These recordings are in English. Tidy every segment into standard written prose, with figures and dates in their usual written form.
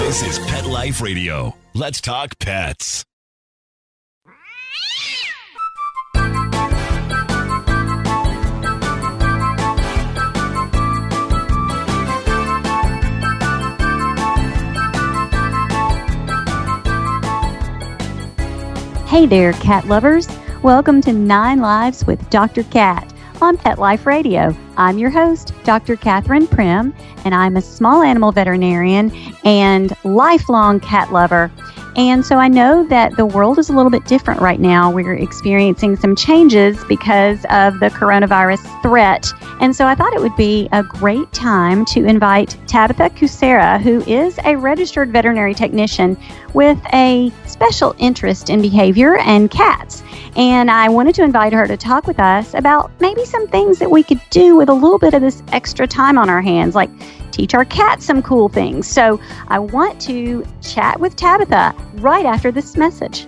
This is Pet Life Radio. Let's talk pets. Hey there, cat lovers. Welcome to 9 Lives with Dr. Cat on Pet Life Radio. I'm your host, Dr. Catherine Prim, and I'm a small animal veterinarian and lifelong cat lover. And so I know that the world is a little bit different right now. We're experiencing some changes because of the coronavirus threat. And so I thought it would be a great time to invite Tabitha Kucera, who is a registered veterinary technician with a special interest in behavior and cats. And I wanted to invite her to talk with us about maybe some things that we could do with a little bit of this extra time on our hands, like teach our cats some cool things. So I want to chat with Tabitha right after this message.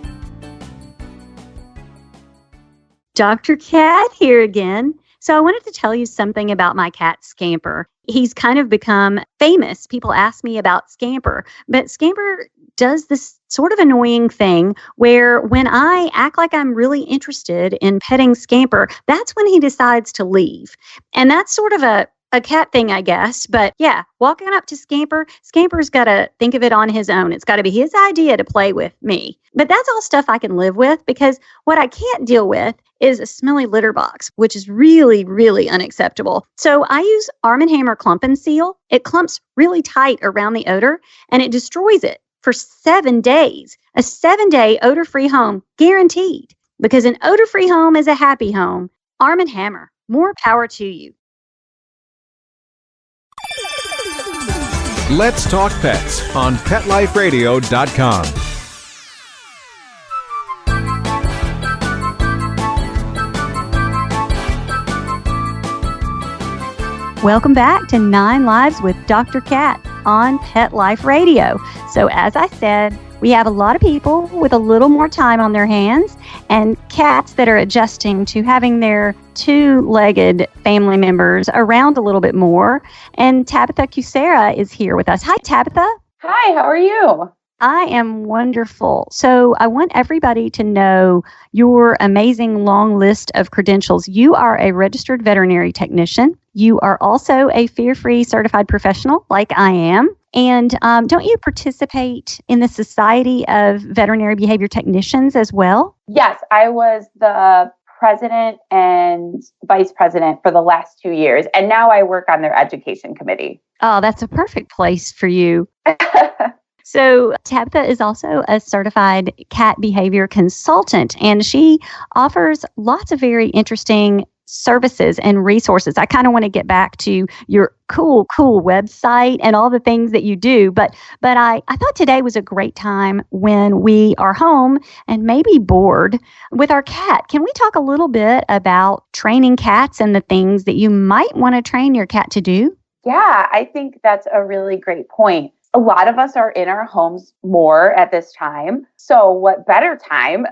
Dr. Cat here again. So I wanted to tell you something about my cat Scamper. He's kind of become famous. People ask me about Scamper, but Scamper does this sort of annoying thing where when I act like I'm really interested in petting Scamper, that's when he decides to leave. And that's sort of a cat thing, I guess. But yeah, walking up to Scamper's got to think of it on his own. It's got to be his idea to play with me. But that's all stuff I can live with, because what I can't deal with is a smelly litter box, which is really, really unacceptable. So I use Arm & Hammer Clump and Seal. It clumps really tight around the odor and it destroys it for 7 days. A 7-day odor-free home guaranteed, because an odor-free home is a happy home. Arm & Hammer, more power to you. Let's Talk Pets on PetLifeRadio.com. Welcome back to 9 Lives with Dr. Cat on Pet Life Radio. So as I said, we have a lot of people with a little more time on their hands and cats that are adjusting to having their 2-legged family members around a little bit more. And Tabitha Kucera is here with us. Hi, Tabitha. Hi, how are you? I am wonderful. So I want everybody to know your amazing long list of credentials. You are a registered veterinary technician. You are also a fear-free certified professional like I am. And don't you participate in the Society of Veterinary Behavior Technicians as well? Yes, I was the president and vice president for the last 2 years. And now I work on their education committee. Oh, that's a perfect place for you. So Tabitha is also a certified cat behavior consultant, and she offers lots of very interesting services and resources. I kind of want to get back to your cool website and all the things that you do. But I thought today was a great time when we are home and maybe bored with our cat. Can we talk a little bit about training cats and the things that you might want to train your cat to do? Yeah, I think that's a really great point. A lot of us are in our homes more at this time. So what better time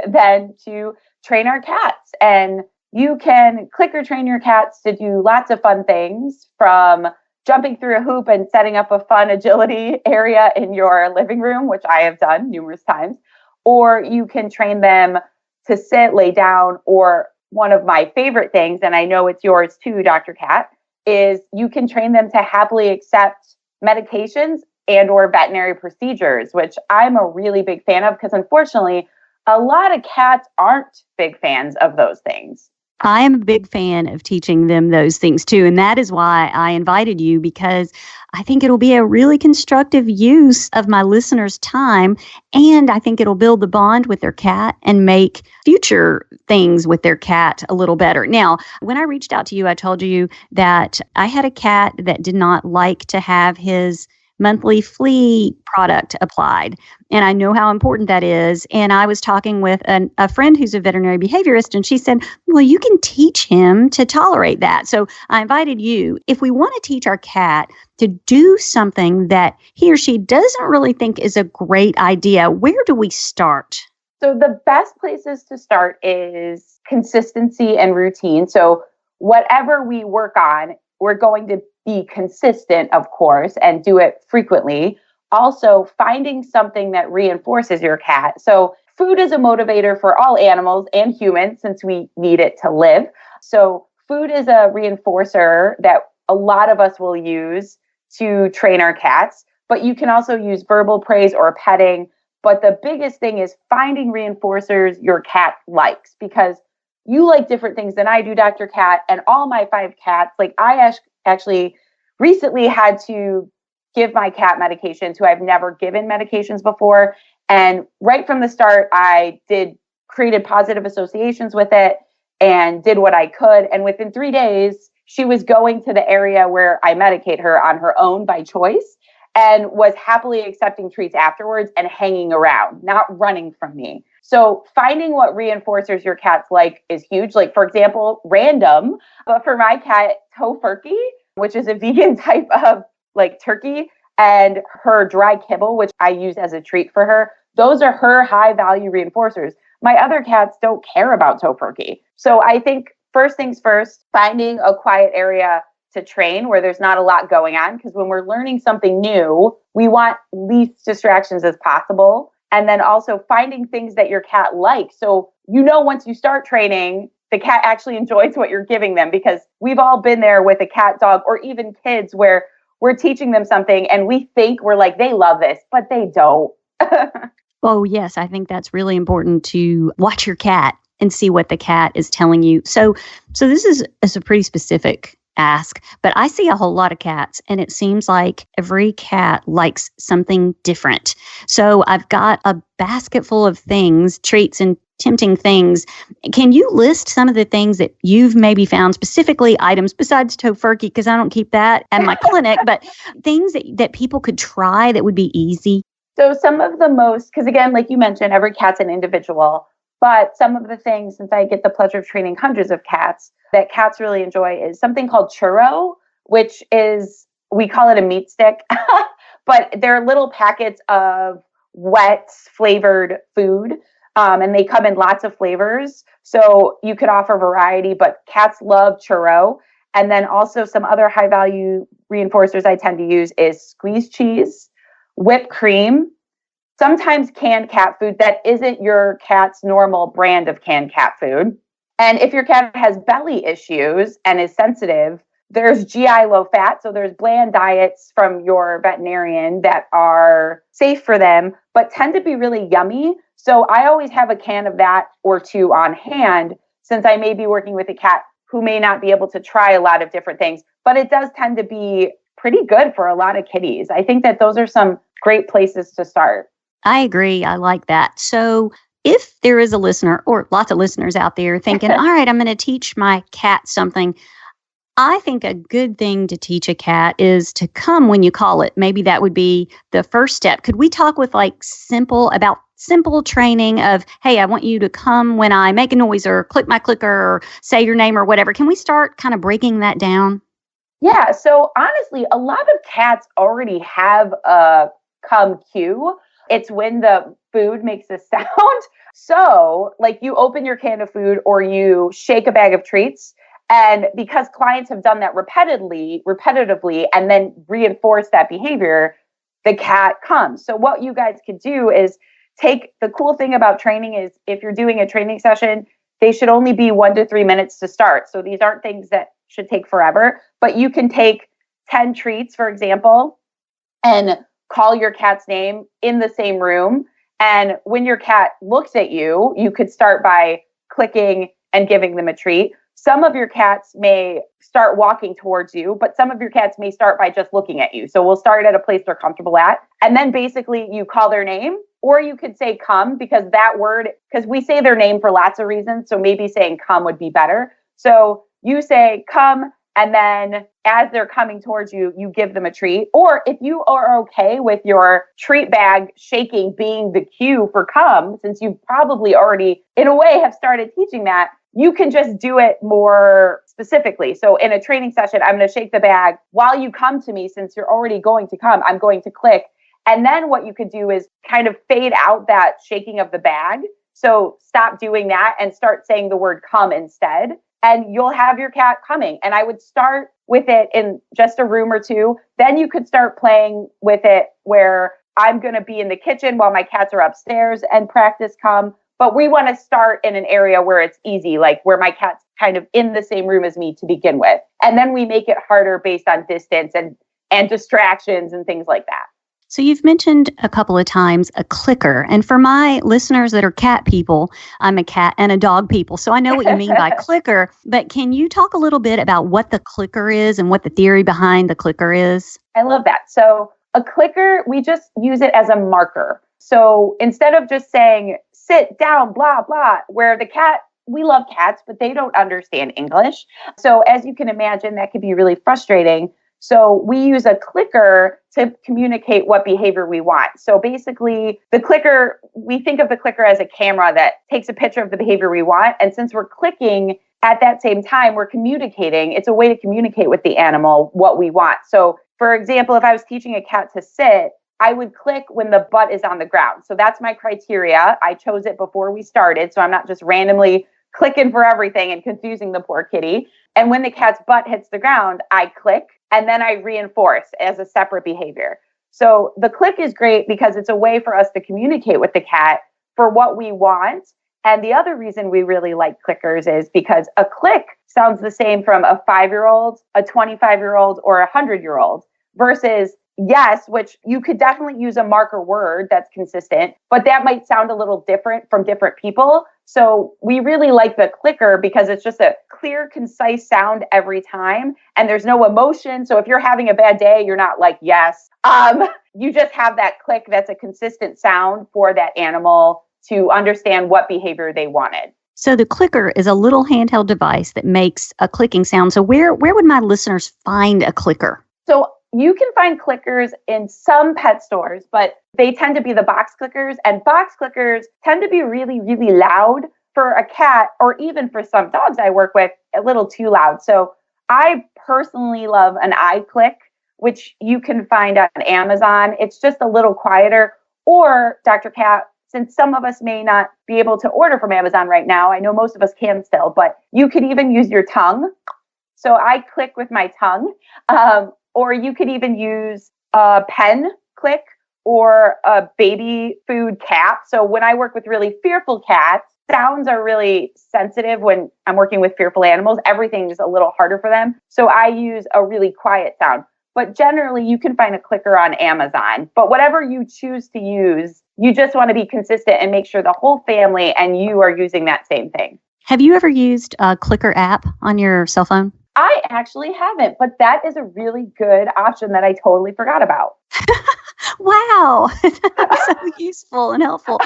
than to train our cats? And you can clicker train your cats to do lots of fun things, from jumping through a hoop and setting up a fun agility area in your living room, which I have done numerous times. Or you can train them to sit, lay down, or one of my favorite things, and I know it's yours too, Dr. Cat, is you can train them to happily accept medications and or veterinary procedures, which I'm a really big fan of, because unfortunately, a lot of cats aren't big fans of those things. I am a big fan of teaching them those things too. And that is why I invited you, because I think it'll be a really constructive use of my listeners' time. And I think it'll build the bond with their cat and make future things with their cat a little better. Now, when I reached out to you, I told you that I had a cat that did not like to have his monthly flea product applied. And I know how important that is. And I was talking with a friend who's a veterinary behaviorist, and she said, well, you can teach him to tolerate that. So I invited you. If we want to teach our cat to do something that he or she doesn't really think is a great idea, where do we start? So the best places to start is consistency and routine. So whatever we work on, we're going to be consistent, of course, and do it frequently. also finding something that reinforces your cat. So food is a motivator for all animals and humans since we need it to live. So food is a reinforcer that a lot of us will use to train our cats, but you can also use verbal praise or petting. But the biggest thing is finding reinforcers your cat likes, because you like different things than I do, Dr. Cat, and all my 5 cats. Like I actually recently had to give my cat medications who I've never given medications before. And right from the start, I created positive associations with it and did what I could. And within 3 days, she was going to the area where I medicate her on her own by choice and was happily accepting treats afterwards and hanging around, not running from me. So finding what reinforcers your cats like is huge. Like, for example, random, but for my cat, tofurkey, which is a vegan type of like turkey, and her dry kibble, which I use as a treat for her, those are her high value reinforcers. My other cats don't care about tofurkey. So I think first things first, finding a quiet area to train where there's not a lot going on, because when we're learning something new, we want least distractions as possible. And then also finding things that your cat likes. So, once you start training, the cat actually enjoys what you're giving them, because we've all been there with a cat, dog, or even kids where we're teaching them something and we think we're like, they love this, but they don't. Oh, yes. I think that's really important to watch your cat and see what the cat is telling you. So this is a pretty specific ask, but I see a whole lot of cats, and it seems like every cat likes something different. So I've got a basket full of things, treats and tempting things. Can you list some of the things that you've maybe found, specifically items besides tofurkey, because I don't keep that at my clinic, but things that people could try that would be easy? So some of the most, because again, like you mentioned, every cat's an individual, but some of the things, since I get the pleasure of training hundreds of cats, that cats really enjoy is something called churro, which is, we call it a meat stick, but they're little packets of wet flavored food. And they come in lots of flavors. So you could offer variety, but cats love churro. And then also some other high value reinforcers I tend to use is squeezed cheese, whipped cream, sometimes canned cat food that isn't your cat's normal brand of canned cat food. And if your cat has belly issues and is sensitive, there's GI low fat. So there's bland diets from your veterinarian that are safe for them, but tend to be really yummy. So I always have a can of that or 2 on hand, since I may be working with a cat who may not be able to try a lot of different things, but it does tend to be pretty good for a lot of kitties. I think that those are some great places to start. I agree. I like that. So if there is a listener, or lots of listeners out there thinking, all right, I'm going to teach my cat something, I think a good thing to teach a cat is to come when you call it. Maybe that would be the first step. Could we talk with simple training of, hey, I want you to come when I make a noise or click my clicker or say your name or whatever? Can we start kind of breaking that down? Yeah. So honestly, a lot of cats already have a come cue. It's when the food makes a sound. So like you open your can of food or you shake a bag of treats. And because clients have done that repetitively, and then reinforce that behavior, the cat comes. So what you guys could do is the cool thing about training is if you're doing a training session, they should only be 1 to 3 minutes to start. So these aren't things that should take forever, but you can take 10 treats, for example, and call your cat's name in the same room. And when your cat looks at you, you could start by clicking and giving them a treat. Some of your cats may start walking towards you, but some of your cats may start by just looking at you. So we'll start at a place they're comfortable at. And then basically you call their name, or you could say come, because we say their name for lots of reasons. So maybe saying come would be better. So you say come, and then as they're coming towards you, you give them a treat. Or if you are okay with your treat bag shaking being the cue for come, since you probably already in a way have started teaching that, you can just do it more specifically. So in a training session, I'm going to shake the bag while you come to me. Since you're already going to come, I'm going to click. And then what you could do is kind of fade out that shaking of the bag. So stop doing that and start saying the word come instead. And you'll have your cat coming. And I would start with it in just a room or 2. Then you could start playing with it where I'm going to be in the kitchen while my cats are upstairs and practice come. But we want to start in an area where it's easy, like where my cat's kind of in the same room as me to begin with. And then we make it harder based on distance and distractions and things like that. So you've mentioned a couple of times a clicker. And for my listeners that are cat people, I'm a cat and a dog people. So I know what you mean by clicker. But can you talk a little bit about what the clicker is and what the theory behind the clicker is? I love that. So a clicker, we just use it as a marker. So instead of just saying, sit down, blah, blah, where the cat, we love cats, but they don't understand English. So as you can imagine, that could be really frustrating. So we use a clicker to communicate what behavior we want. So basically, the clicker, we think of the clicker as a camera that takes a picture of the behavior we want. And since we're clicking at that same time, we're communicating. It's a way to communicate with the animal what we want. So for example, if I was teaching a cat to sit, I would click when the butt is on the ground. So that's my criteria. I chose it before we started. So I'm not just randomly clicking for everything and confusing the poor kitty. And when the cat's butt hits the ground, I click and then I reinforce as a separate behavior. So the click is great because it's a way for us to communicate with the cat for what we want. And the other reason we really like clickers is because a click sounds the same from a 5-year-old, a 25-year-old, or a 100-year-old versus yes, which you could definitely use a marker word that's consistent, but that might sound a little different from different people. So we really like the clicker because it's just a clear, concise sound every time. And there's no emotion. So if you're having a bad day, you're not like, yes. You just have that click that's a consistent sound for that animal to understand what behavior they wanted. So the clicker is a little handheld device that makes a clicking sound. So where would my listeners find a clicker? So you can find clickers in some pet stores, but they tend to be the box clickers, and box clickers tend to be really, really loud for a cat, or even for some dogs I work with, a little too loud. So I personally love an iClick, which you can find on Amazon. It's just a little quieter. Or Dr. Cat, since some of us may not be able to order from Amazon right now, I know most of us can still, but you could even use your tongue. So I click with my tongue. Or you could even use a pen click or a baby food cap. So when I work with really fearful cats, sounds are really sensitive when I'm working with fearful animals. Everything is a little harder for them. So I use a really quiet sound. But generally, you can find a clicker on Amazon. But whatever you choose to use, you just want to be consistent and make sure the whole family and you are using that same thing. Have you ever used a clicker app on your cell phone? I actually haven't, but that is a really good option that I totally forgot about. Wow, that's so useful and helpful.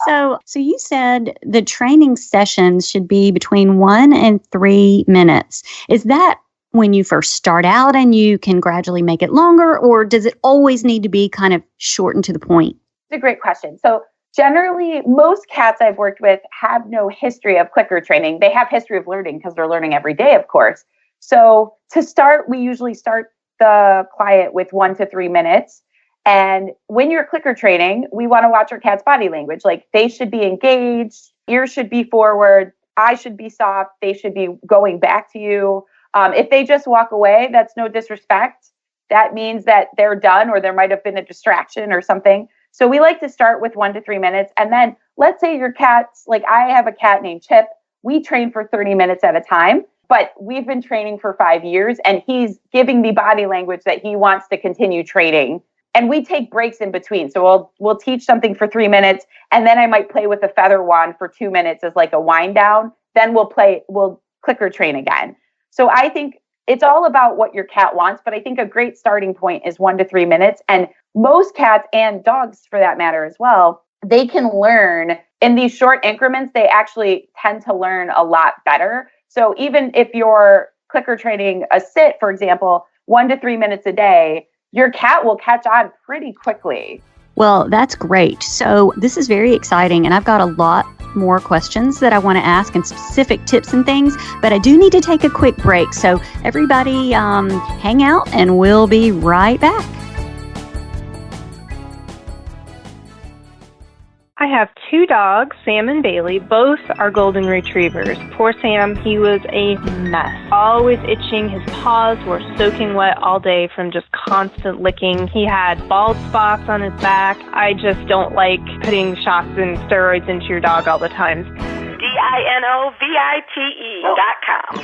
So you said the training sessions should be between 1 and 3 minutes. Is that when you first start out and you can gradually make it longer, or does it always need to be kind of short and to the point? It's a great question. So generally, most cats I've worked with have no history of clicker training. They have history of learning because they're learning every day, of course. So to start, we usually start the client with 1 to 3 minutes. And when you're clicker training, we want to watch your cat's body language. Like they should be engaged, ears should be forward, eyes should be soft, they should be going back to you. If they just walk away, that's no disrespect. That means that they're done, or there might have been a distraction or something. So we like to start with 1 to 3 minutes. And then let's say your cat's, like I have a cat named Chip. We train for 30 minutes at a time, but we've been training for 5 years and he's giving me body language that he wants to continue training. And we take breaks in between. So we'll teach something for 3 minutes and then I might play with a feather wand for 2 minutes as like a wind down. Then we'll clicker train again. So I think it's all about what your cat wants, but I think a great starting point is 1 to 3 minutes. And most cats and dogs, for that matter as well, they can learn in these short increments. They actually tend to learn a lot better. So even if you're clicker training a sit, for example, 1 to 3 minutes a day, your cat will catch on pretty quickly. Well, that's great. So this is very exciting, and I've got a lot more questions that I want to ask and specific tips and things, but I do need to take a quick break. So everybody hang out and we'll be right back. I have 2 dogs, Sam and Bailey. Both are golden retrievers. Poor Sam, he was a mess. Always itching. His paws were soaking wet all day from just constant licking. He had bald spots on his back. I just don't like putting shots and steroids into your dog all the time. DINOVITE.com.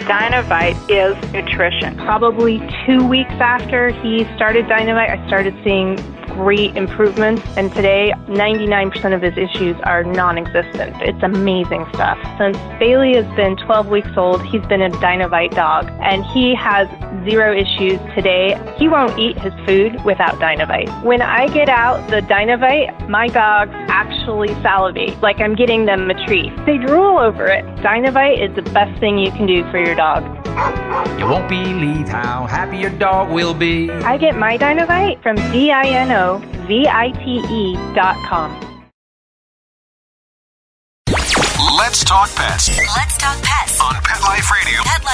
Dinovite is nutrition. Probably 2 weeks after he started Dinovite, I started seeing great improvements, and today 99% of his issues are non-existent. It's amazing stuff. Since Bailey has been 12 weeks old, he's been a Dinovite dog, and he has 0 issues today. He won't eat his food without Dinovite. When I get out the Dinovite, my dogs actually salivate, like I'm getting them a treat. They drool over it. Dinovite is the best thing you can do for your dog. You won't believe how happy your dog will be. I get my Dinovite from DINOVITE.com. Let's talk pets Let's talk pets on Pet Life Radio. Pet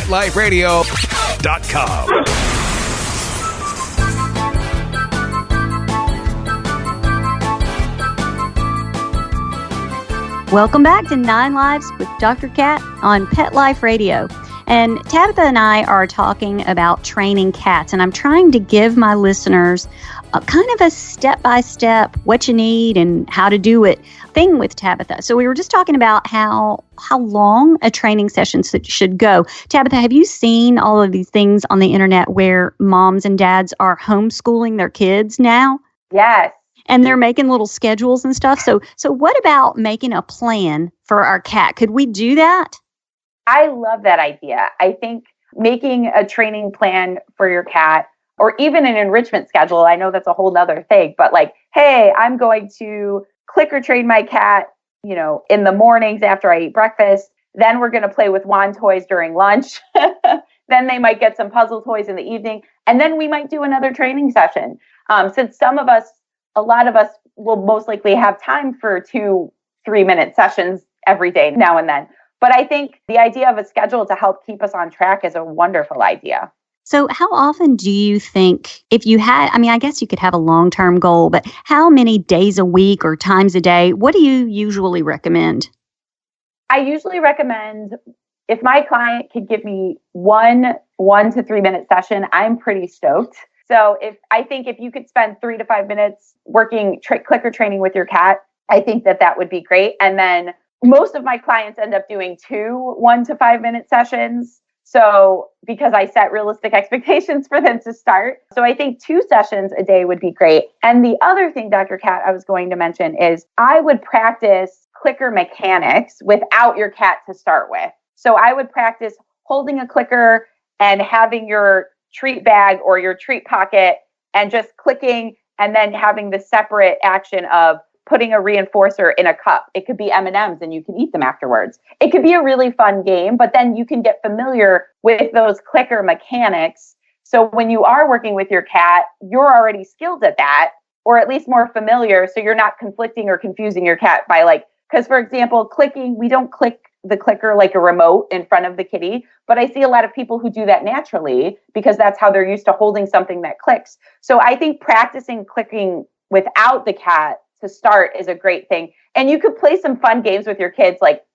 Life Radio. PetLifeRadio.com. Welcome back to 9 Lives with Dr. Cat on Pet Life Radio. And Tabitha and I are talking about training cats, and I'm trying to give my listeners a kind of a step-by-step what you need and how to do it thing with Tabitha. So we were just talking about how long a training session should go. Tabitha, have you seen all of these things on the internet where moms and dads are homeschooling their kids now? Yes. And they're making little schedules and stuff. So what about making a plan for our cat? Could we do that? I love that idea. I think making a training plan for your cat, or even an enrichment schedule, I know that's a whole nother thing, but like, hey, I'm going to clicker train my cat, in the mornings after I eat breakfast. Then we're going to play with wand toys during lunch. Then they might get some puzzle toys in the evening. And then we might do another training session. Since a lot of us will most likely have time for 2-3-minute sessions every day now and then. But I think the idea of a schedule to help keep us on track is a wonderful idea. So how often do you think, if you had, I guess you could have a long-term goal, but how many days a week or times a day, what do you usually recommend? I usually recommend, if my client could give me one to 3 minute session, I'm pretty stoked. So if you could spend 3 to 5 minutes working clicker training with your cat, I think that would be great. And then most of my clients end up doing 2 1 to 5 minute sessions. So because I set realistic expectations for them to start. So I think 2 sessions a day would be great. And the other thing, Dr. Cat, I was going to mention is I would practice clicker mechanics without your cat to start with. So I would practice holding a clicker and having your treat bag or your treat pocket and just clicking, and then having the separate action of putting a reinforcer in a cup. It could be M&Ms and you can eat them afterwards. It could be a really fun game, but then you can get familiar with those clicker mechanics. So when you are working with your cat, you're already skilled at that, or at least more familiar. So you're not conflicting or confusing your cat by because for example, clicking, we don't click the clicker like a remote in front of the kitty, but I see a lot of people who do that naturally because that's how they're used to holding something that clicks. So I think practicing clicking without the cat to start is a great thing. And you could play some fun games with your kids, like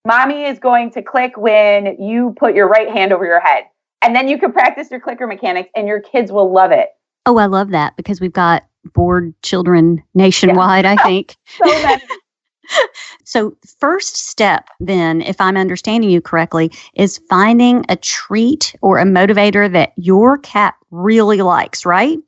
mommy is going to click when you put your right hand over your head. And then you can practice your clicker mechanics and your kids will love it. Oh, I love that because we've got bored children nationwide, I think. So many. So first step then, if I'm understanding you correctly, is finding a treat or a motivator that your cat really likes, right?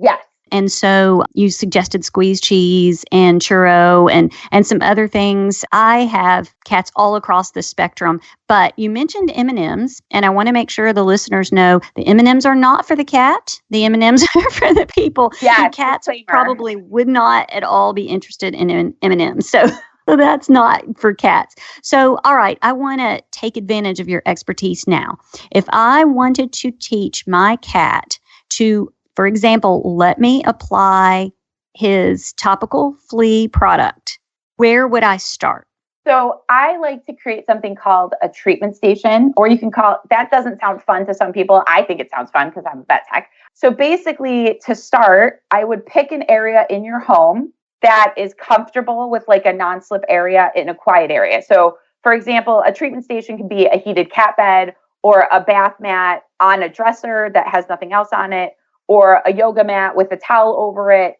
Yes. And so you suggested squeeze cheese and churro and some other things. I have cats all across the spectrum, but you mentioned M&Ms, and I want to make sure the listeners know the M&Ms are not for the cat. The M&Ms are for the people. Yeah, the cats probably would not at all be interested in M&Ms. So that's not for cats. So, all right, I want to take advantage of your expertise now. If I wanted to teach my cat to, for example, let me apply his topical flea product, where would I start? So I like to create something called a treatment station, or you can call it, that doesn't sound fun to some people. I think it sounds fun because I'm a vet tech. So basically, to start, I would pick an area in your home that is comfortable with like a non-slip area in a quiet area. So for example, a treatment station can be a heated cat bed or a bath mat on a dresser that has nothing else on it, or a yoga mat with a towel over it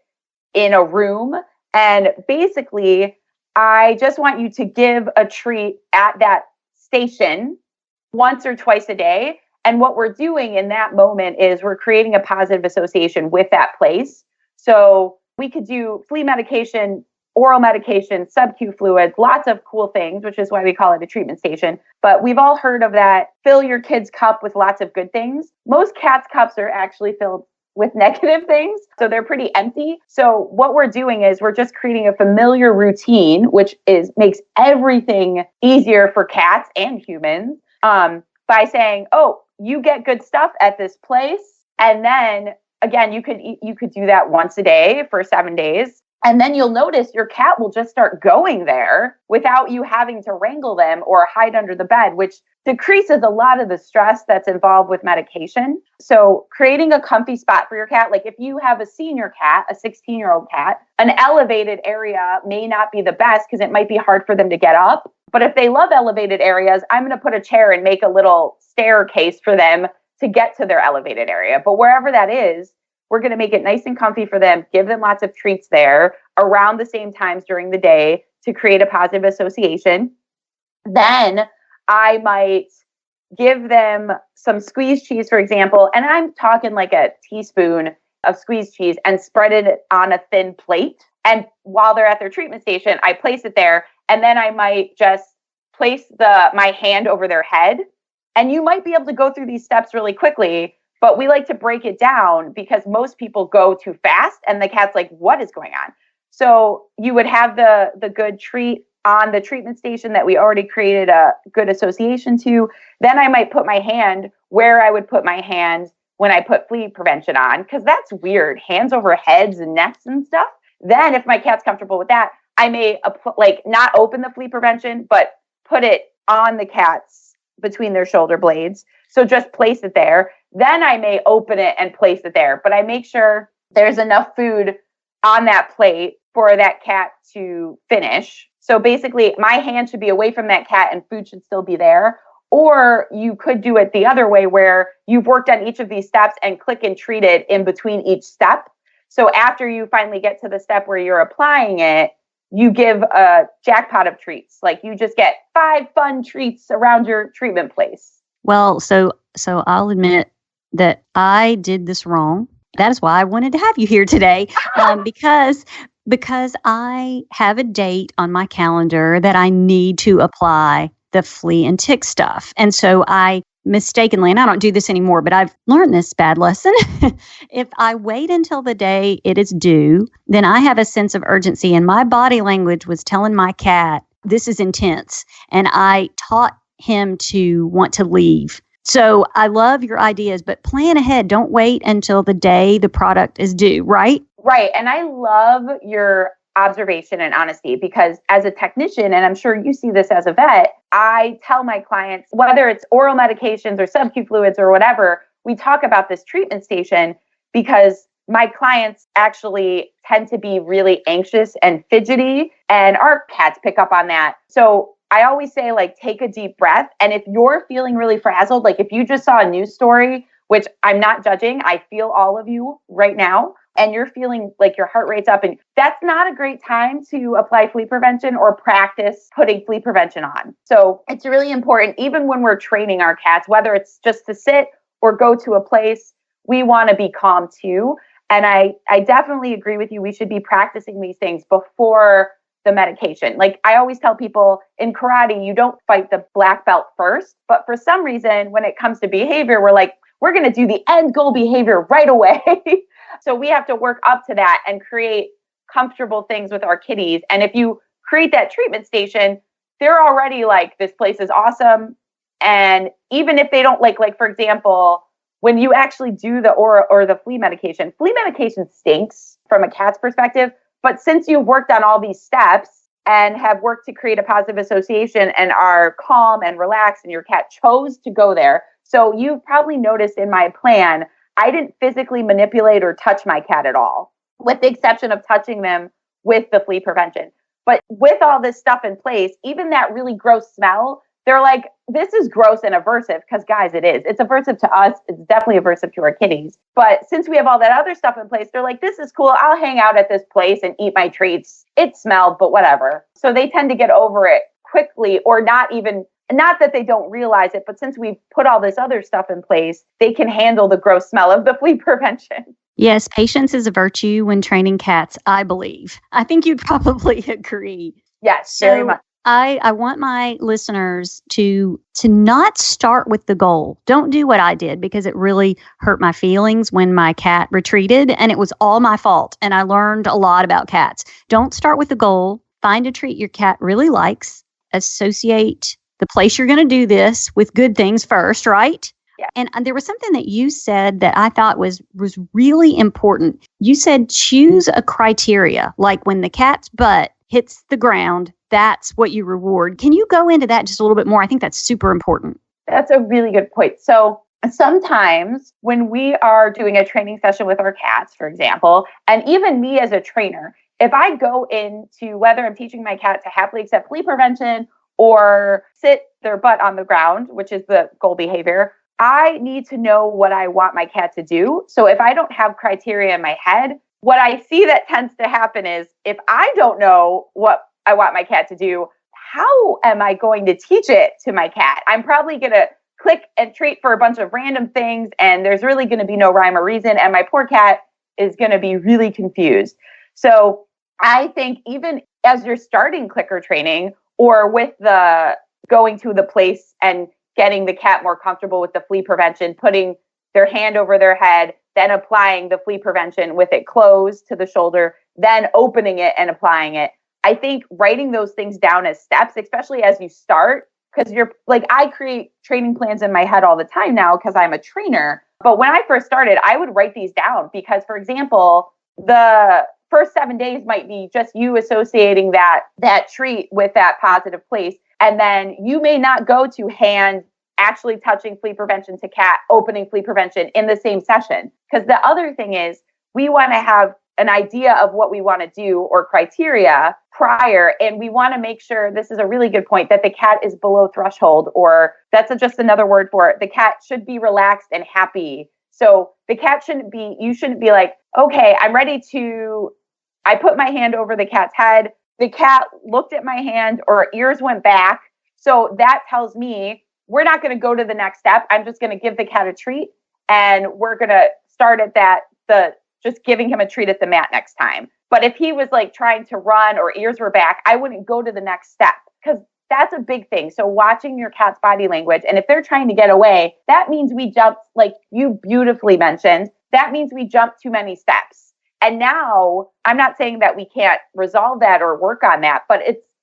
in a room. And basically, I just want you to give a treat at that station once or twice a day. And what we're doing in that moment is we're creating a positive association with that place. So we could do flea medication, oral medication, sub-Q fluids, lots of cool things, which is why we call it a treatment station. But we've all heard of that, fill your kid's cup with lots of good things. Most cats' cups are actually filled with negative things, so they're pretty empty. So what we're doing is we're just creating a familiar routine, which makes everything easier for cats and humans, by saying, oh, you get good stuff at this place. And then again, you could do that once a day for 7 days. And then you'll notice your cat will just start going there without you having to wrangle them or hide under the bed, which decreases a lot of the stress that's involved with medication. So creating a comfy spot for your cat, like if you have a senior cat, a 16-year-old cat, an elevated area may not be the best because it might be hard for them to get up. But if they love elevated areas, I'm going to put a chair and make a little staircase for them to get to their elevated area. But wherever that is, we're going to make it nice and comfy for them, give them lots of treats there around the same times during the day to create a positive association. Then I might give them some squeezed cheese, for example, and I'm talking like a teaspoon of squeezed cheese and spread it on a thin plate. And while they're at their treatment station, I place it there, and then I might just place my hand over their head. And you might be able to go through these steps really quickly, but we like to break it down because most people go too fast and the cat's like, what is going on? So you would have the good treat on the treatment station that we already created a good association to. Then I might put my hand where I would put my hand when I put flea prevention on, because that's weird, hands over heads and necks and stuff. Then if my cat's comfortable with that, I may not open the flea prevention, but put it on the cat's between their shoulder blades. So just place it there. Then I may open it and place it there, but I make sure there's enough food on that plate for that cat to finish. So basically my hand should be away from that cat and food should still be there. Or you could do it the other way where you've worked on each of these steps and click and treat it in between each step. So after you finally get to the step where you're applying it, you give a jackpot of treats. Like you just get 5 fun treats around your treatment place. Well, so I'll admit that I did this wrong. That is why I wanted to have you here today, because I have a date on my calendar that I need to apply the flea and tick stuff. And so I mistakenly, and I don't do this anymore, but I've learned this bad lesson. If I wait until the day it is due, then I have a sense of urgency. And my body language was telling my cat, this is intense. And I taught him to want to leave. So I love your ideas, but plan ahead. Don't wait until the day the product is due, right? Right. And I love your observation and honesty, because as a technician, and I'm sure you see this as a vet, I tell my clients, whether it's oral medications or sub-Q fluids or whatever, we talk about this treatment station because my clients actually tend to be really anxious and fidgety, and our cats pick up on that. So I always say, like, take a deep breath. And if you're feeling really frazzled, like if you just saw a news story, which I'm not judging, I feel all of you right now, and you're feeling like your heart rate's up, and that's not a great time to apply flea prevention or practice putting flea prevention on. So it's really important, even when we're training our cats, whether it's just to sit or go to a place, we want to be calm too. And I definitely agree with you. We should be practicing these things before the medication. Like I always tell people in karate, you don't fight the black belt first, but for some reason, when it comes to behavior, we're going to do the end goal behavior right away. So we have to work up to that and create comfortable things with our kitties. And if you create that treatment station, they're already like, this place is awesome. And even if they don't like for example, when you actually do the or the flea medication stinks from a cat's perspective. But since you've worked on all these steps and have worked to create a positive association and are calm and relaxed, and your cat chose to go there. So you've probably noticed in my plan, I didn't physically manipulate or touch my cat at all, with the exception of touching them with the flea prevention. But with all this stuff in place, even that really gross smell, they're like, this is gross and aversive, because guys, it is. It's aversive to us. It's definitely aversive to our kitties. But since we have all that other stuff in place, they're like, this is cool. I'll hang out at this place and eat my treats. It smelled, but whatever. So they tend to get over it quickly, or not that they don't realize it, but since we've put all this other stuff in place, they can handle the gross smell of the flea prevention. Yes, patience is a virtue when training cats, I believe. I think you'd probably agree. Yes, very much. I want my listeners to not start with the goal. Don't do what I did, because it really hurt my feelings when my cat retreated, and it was all my fault. And I learned a lot about cats. Don't start with the goal. Find a treat your cat really likes. Associate the place you're going to do this with good things first, right? Yeah. And there was something that you said that I thought was really important. You said choose a criteria, like when the cat's butt hits the ground, that's what you reward. Can you go into that just a little bit more? I think that's super important. That's a really good point. So sometimes when we are doing a training session with our cats, for example, and even me as a trainer, if I go into whether I'm teaching my cat to happily accept flea prevention or sit their butt on the ground, which is the goal behavior, I need to know what I want my cat to do. So if I don't have criteria in my head, what I see that tends to happen is, if I don't know what I want my cat to do, how am I going to teach it to my cat? I'm probably going to click and treat for a bunch of random things, and there's really going to be no rhyme or reason, and my poor cat is going to be really confused. So I think even as you're starting clicker training, or with the going to the place and getting the cat more comfortable with the flea prevention, putting their hand over their head, then applying the flea prevention with it closed to the shoulder, then opening it and applying it. I think writing those things down as steps, especially as you start, because you're like, I create training plans in my head all the time now because I'm a trainer. But when I first started, I would write these down because, for example, the first 7 days might be just you associating that treat with that positive place. And then you may not go to hand actually touching flea prevention to cat, opening flea prevention in the same session. Because the other thing is, we want to have an idea of what we want to do or criteria prior. And we want to make sure, this is a really good point, that the cat is below threshold, or that's just another word for it. The cat should be relaxed and happy. So the cat you shouldn't be like, okay, I'm ready to, I put my hand over the cat's head. The cat looked at my hand, or ears went back. So that tells me we're not going to go to the next step. I'm just going to give the cat a treat, and we're going to start at just giving him a treat at the mat next time. But if he was like trying to run or ears were back, I wouldn't go to the next step, because that's a big thing. So watching your cat's body language, and if they're trying to get away, that means we jumped, like you beautifully mentioned, that means we jumped too many steps. And now I'm not saying that we can't resolve that or work on that, but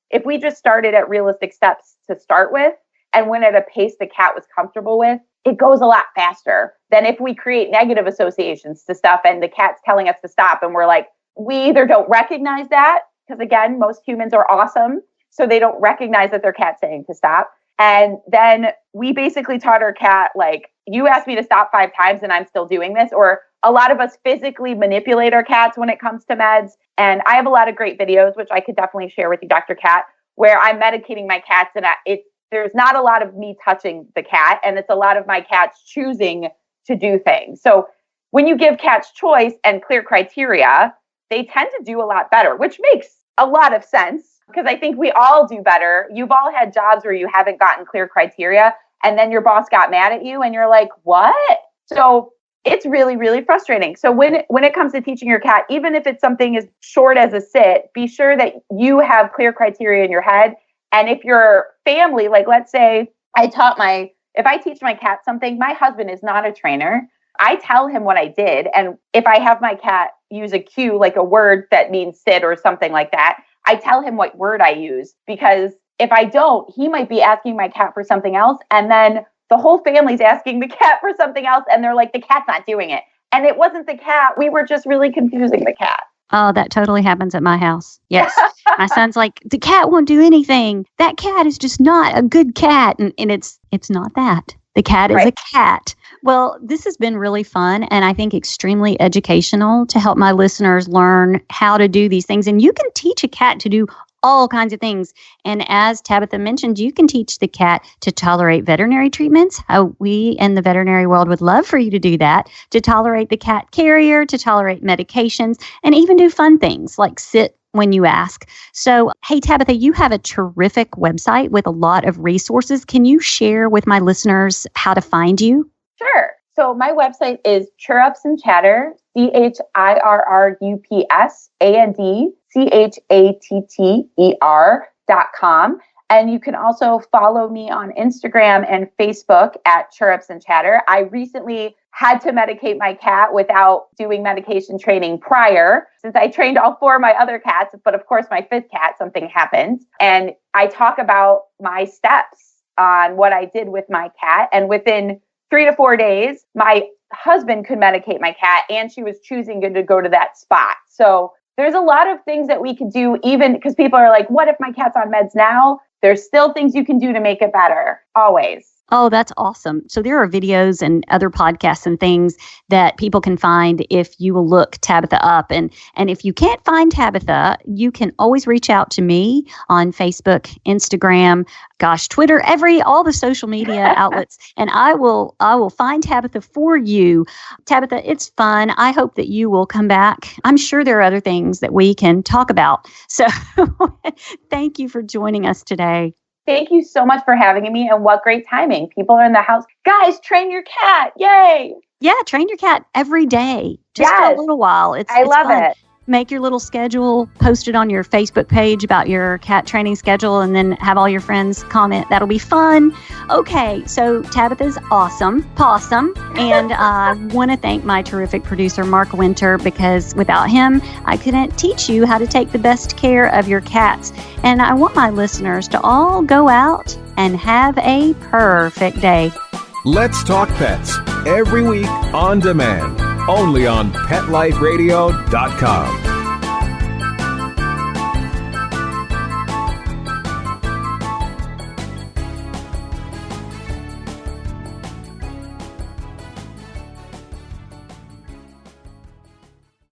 if we just started at realistic steps to start with and went at a pace the cat was comfortable with, it goes a lot faster than if we create negative associations to stuff and the cat's telling us to stop. And we're like, we either don't recognize that, because again, most humans are awesome, so they don't recognize that their cat's saying to stop. And then we basically taught our cat, like, you asked me to stop 5 times and I'm still doing this. Or a lot of us physically manipulate our cats when it comes to meds. And I have a lot of great videos, which I could definitely share with you, Dr. Cat, where I'm medicating my cats, and there's not a lot of me touching the cat, and it's a lot of my cats choosing to do things. So when you give cats choice and clear criteria, they tend to do a lot better, which makes a lot of sense, because I think we all do better. You've all had jobs where you haven't gotten clear criteria, and then your boss got mad at you and you're like, what? So it's really, really frustrating. So when it comes to teaching your cat, even if it's something as short as a sit, be sure that you have clear criteria in your head. And if your family, like let's say if I teach my cat something, my husband is not a trainer. I tell him what I did. And if I have my cat use a cue, like a word that means sit or something like that, I tell him what word I use, because if I don't, he might be asking my cat for something else. And then the whole family's asking the cat for something else. And they're like, the cat's not doing it. And it wasn't the cat. We were just really confusing the cat. Oh, that totally happens at my house. Yes. My son's like, the cat won't do anything. That cat is just not a good cat. And it's not that. The cat is a cat. Well, this has been really fun and I think extremely educational to help my listeners learn how to do these things. And you can teach a cat to do all kinds of things. And as Tabitha mentioned, you can teach the cat to tolerate veterinary treatments. We in the veterinary world would love for you to do that, to tolerate the cat carrier, to tolerate medications, and even do fun things like sit when you ask. So, hey, Tabitha, you have a terrific website with a lot of resources. Can you share with my listeners how to find you? Sure. So my website is Chirrups and Chatter, ChirrupsandChatterer.com. And you can also follow me on Instagram and Facebook at Chirrups and Chatter. I recently had to medicate my cat without doing medication training prior, since I trained all 4 of my other cats. But of course, my 5th cat, something happened. And I talk about my steps on what I did with my cat. And within 3 to 4 days, my husband could medicate my cat, and she was choosing to go to that spot. So there's a lot of things that we could do, even because people are like, what if my cat's on meds now? There's still things you can do to make it better, always. Oh, that's awesome. So there are videos and other podcasts and things that people can find if you will look Tabitha up. And if you can't find Tabitha, you can always reach out to me on Facebook, Instagram, Twitter, all the social media outlets, and I will find Tabitha for you. Tabitha, it's fun. I hope that you will come back. I'm sure there are other things that we can talk about. So thank you for joining us today. Thank you so much for having me, and what great timing. People are in the house. Guys, train your cat. Yay. Yeah, train your cat every day. Just for a little while. I love fun. it. Make your little schedule, post it on your Facebook page about your cat training schedule, and then have all your friends comment. That'll be fun. Okay, so Tabitha's possum. And I want to thank my terrific producer, Mark Winter, because without him, I couldn't teach you how to take the best care of your cats. And I want my listeners to all go out and have a perfect day. Let's Talk Pets, every week on demand, only on PetLifeRadio.com.